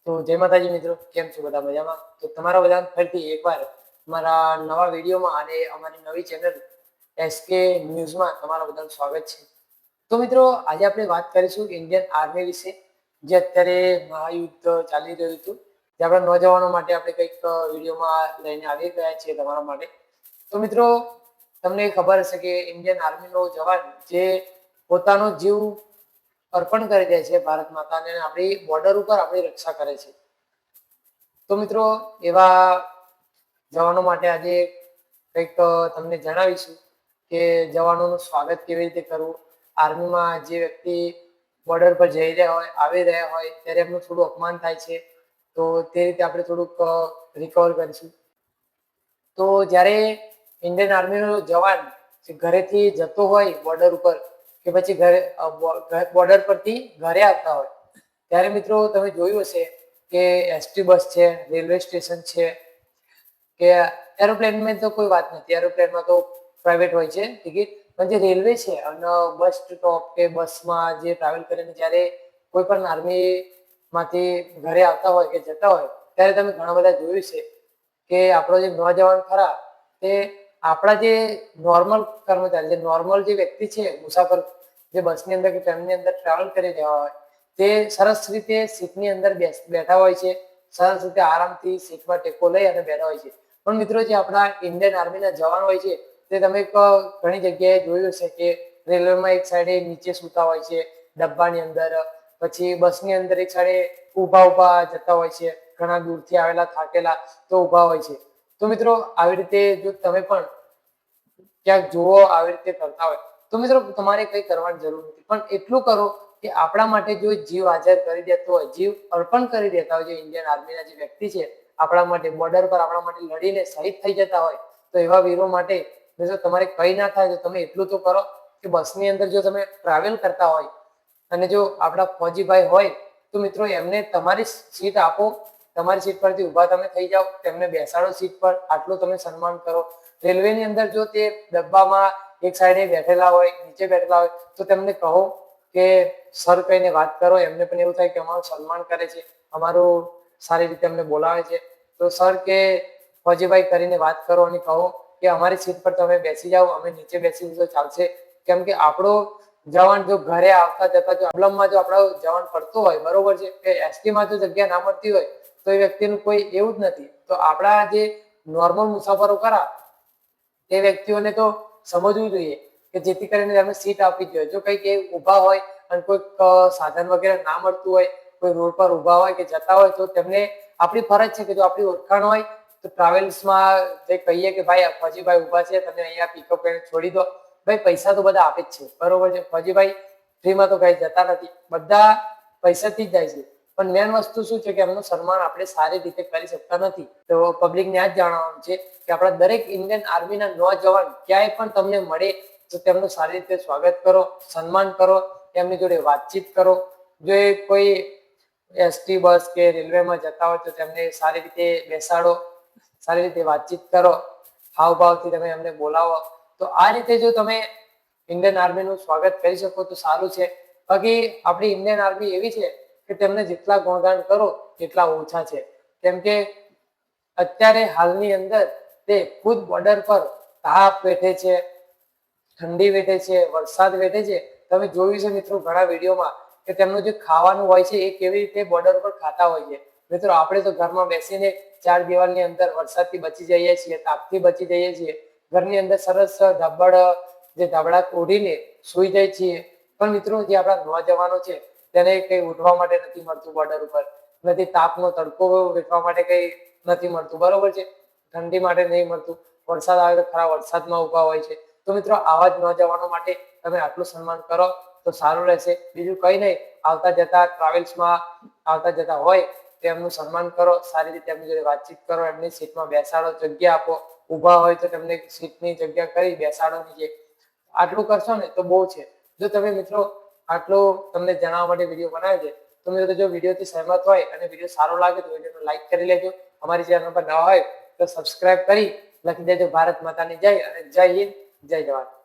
તો જય માતાજી મિત્રો, કેમ છો બધા મજામાં? તો તમારા બધાને ફરીથી એકવાર મારા નવા વિડીયોમાં અને અમારી નવી ચેનલ એસકે ન્યૂઝમાં તમારા બધાનું સ્વાગત છે. તો મિત્રો, આજે આપણે વાત કરીશું ઇન્ડિયન આર્મી વિશે, જે અત્યારે મહાયુદ્ધ ચાલી રહ્યું હતું, જે આપણા નોજવાનો માટે આપણે કંઈક વિડીયોમાં લઈને આવી ગયા છીએ તમારા માટે. તો મિત્રો, તમને ખબર હશે કે ઇન્ડિયન આર્મીનો જવાન જે પોતાનો જીવ અર્પણ કરી દે છે ભારત માતાને, આપણી બોર્ડર ઉપર આપણી રક્ષા કરે છે. તો મિત્રો, એવા જવાનો માટે આજે કંઈક તમને જણાવીશું કે જવાનોનું સ્વાગત કેવી રીતે કરવું. આર્મીમાં જે વ્યક્તિ બોર્ડર પર જઈ રહ્યા હોય, આવી રહ્યા હોય, ત્યારે એમનું થોડું અપમાન થાય છે. તો તે રીતે આપણે થોડુંક રિકવર કરીશું. તો જ્યારે ઇન્ડિયન આર્મીનો જવાન ઘરેથી જતો હોય બોર્ડર ઉપર, કે પછી બોર્ડર પરથી ઘરે આવતા હોય, ત્યારે મિત્રો તમે જોયું હશે કે એસટી બસ છે, રેલવે સ્ટેશન છે, કે એરોપ્લેનમાં તો કોઈ વાત નથી, એરોપ્લેનમાં તો પ્રાઇવેટ હોય છે ટિકિટ, પણ જે રેલવે છે અને બસ સ્ટોપ કે બસમાં જે ટ્રાવેલ કરીને જ્યારે કોઈ પણ આર્મીમાંથી ઘરે આવતા હોય કે જતા હોય, ત્યારે તમે ઘણા બધા જોયું છે કે આપણો જે નોજવાન ખરા તે આપણા જે નોર્મલ કર્મચારી, જે નોર્મલ જે વ્યક્તિ છે, મુસાફર જે બસની અંદર કે ટ્રેનની અંદર ટ્રાવેલ કરી રહ્યા હોય, તે સરસ રીતે સીટની અંદર બેઠા હોય છે, સરસ રીતે આરામથી સીટમાં ટેકો લઈ અને બેઠા હોય છે. પણ મિત્રો, જે આપણા ઇન્ડિયન આર્મીના જવાન હોય છે, તે તમે ઘણી જગ્યાએ જોયું હશે કે રેલવેમાં એક સાઈડે નીચે સૂતા હોય છે ડબ્બાની અંદર, પછી બસની અંદર એક સાઈડે ઊભા જતા હોય છે, ઘણા દૂરથી આવેલા થાકેલા તો ઊભા હોય છે. તો મિત્રો, આવી રીતે જો તમે પણ ક્યાંક જુઓ આવી રીતે કરતા હોય, તો મિત્રો તમારે કંઈ કરવાની જરૂર નથી, પણ એટલું કરો કે આપણા માટે જો જીવ હાજર કરી દેતો હોય, જીવ અર્પણ કરી દેતા હોય, જે ઇન્ડિયન આર્મીના જે વ્યક્તિ છે આપણા માટે બોર્ડર પર આપણા માટે લડીને શહીદ થઈ જતા હોય, તો એવા વીરો માટે જો તમારે કંઈ ના થાય તો તમે એટલું તો કરો કે બસની અંદર જો તમે ટ્રાવેલ કરતા હોય અને જો આપણા ફૌજીભાઈ હોય, તો મિત્રો એમને તમારી સીટ આપો, તમારી સીટ પરથી ઊભા તમે થઈ જાઓ, તેમને બેસાડો સીટ પર, આટલું તમે સન્માન કરો. રેલવેની અંદર જો તે ડબ્બામાં એક સાઈડે બેઠેલા હોય, નીચે બેઠેલા હોય, તો તેમને કહો કે સર કહીને વાત કરો, એમને પણ એવું થાય કે અમારું સન્માન કરે છે, અમારું સારી રીતે અમને બોલાવે છે. તો સર કે ફૌજીભાઈ કરીને વાત કરો અને કહો કે અમારી સીટ પર તમે બેસી જાઓ, અમે નીચે બેસી તો ચાલશે. કેમ કે આપણો જવાન જો ઘરે આવતા જતા જો પ્રોબ્લેમમાં જો આપણો જવાન પડતો હોય, બરોબર છે, કે એસટીમાં જો જગ્યા ના મળતી હોય, તો એ વ્યક્તિનું કોઈ એવું જ નથી. તો આપણા જે નોર્મલ મુસાફરો ખરા, તે વ્યક્તિઓને તો સમજવું જોઈએ કે જેથી કરીને એમને સીટ આપવી જોઈએ. જો કંઈક એ ઊભા હોય અને કોઈક સાધન વગેરે ના મળતું હોય, કોઈ રોડ પર ઊભા હોય કે જતા હોય, તો તેમને આપણી ફરજ છે કે જો આપણી ઓળખાણ હોય તો ટ્રાવેલ્સમાં જે કહીએ કે ભાઈ ફૌજીભાઈ ઊભા છે, તમે અહીંયા પિકઅપ કરીને છોડી દો. ભાઈ પૈસા તો બધા આપે જ છે, બરોબર છે, ફૌજીભાઈ ફ્રીમાં તો કઈ જતા નથી, બધા પૈસાથી જ જાય છે. પણ મેન વસ્તુ શું છે કે એમનું સન્માન આપણે સારી રીતે કરી શકતા નથી. તો પબ્લિકને આ જ જાણવાનું છે કે આપણા દરેક ઇન્ડિયન આર્મીના નોજવાન ક્યાંય પણ તમને મળે તો તેમનું સારી રીતે સ્વાગત કરો, સન્માન કરો, તેમની જોડે વાતચીત કરો. જો એ કોઈ એસટી બસ કે રેલવેમાં જતા હોય તો તેમને સારી રીતે બેસાડો, સારી રીતે વાતચીત કરો, હાવભાવથી તમે એમને બોલાવો. તો આ રીતે જો તમે ઇન્ડિયન આર્મીનું સ્વાગત કરી શકો તો સારું છે. બાકી આપણી ઇન્ડિયન આર્મી એવી છે કે તેમને જેટલા ગુણગાન કરો એટલા ઓછા છે. કેમ કે અત્યારે હાલની અંદર તે ખુદ બોર્ડર પર તાપ વેઠે છે, ઠંડી વેઠે છે, વરસાદ વેઠે છે. તમે જોયું છે મિત્રો ઘણા વિડીયોમાં કે તેમનું જે ખાવાનું હોય છે એ કેવી રીતે બોર્ડર પર ખાતા હોય છે. મિત્રો, આપણે તો ઘરમાં બેસીને ચાર દિવાલની અંદર વરસાદથી બચી જઈએ છીએ, તાપથી બચી જઈએ છીએ, ઘરની અંદર સરસ ધાબળા ઓઢીને સૂઈ જાય છીએ. પણ મિત્રો, જે આપણા નોજવાનો છે તેને કઈ ઉઠવા માટે નથી મળતું, બોર્ડર ઉપર નથી, તાપનો તડકો વેઠવા માટે કઈ નથી મળતું, બરોબર છે, ઠંડી માટે નહીં મળતું, વરસાદ આવે તો ખરા વરસાદમાં ઊભા હોય છે. તો મિત્રો, આવા જ નોજવાનો માટે તમે આટલું સન્માન કરો તો સારું રહેશે. બીજું કંઈ નહીં, આવતા જતા ટ્રાવેલ્સમાં આવતા જતા હોય તો એમનું સન્માન કરો, સારી રીતે એમની જોડે વાતચીત કરો, એમની સીટમાં બેસાડો, જગ્યા આપો, ઊભા હોય તો તેમને સીટની જગ્યા કરી બેસાડો નીચે. આટલું કરશો ને તો બહુ છે. જો તમે મિત્રો આટલું તમને જણાવવા માટે વિડીયો બનાવ્યો છે, તો મિત્રો જો વિડીયોથી સહેમત હોય અને વિડીયો સારો લાગે તો વિડીયોને લાઈક કરી લેજો. અમારી ચેનલ પર નવા હોય તો સબસ્ક્રાઇબ કરી લખી દેજો ભારત માતાની જય અને જય હિન્દ, જય જવાન.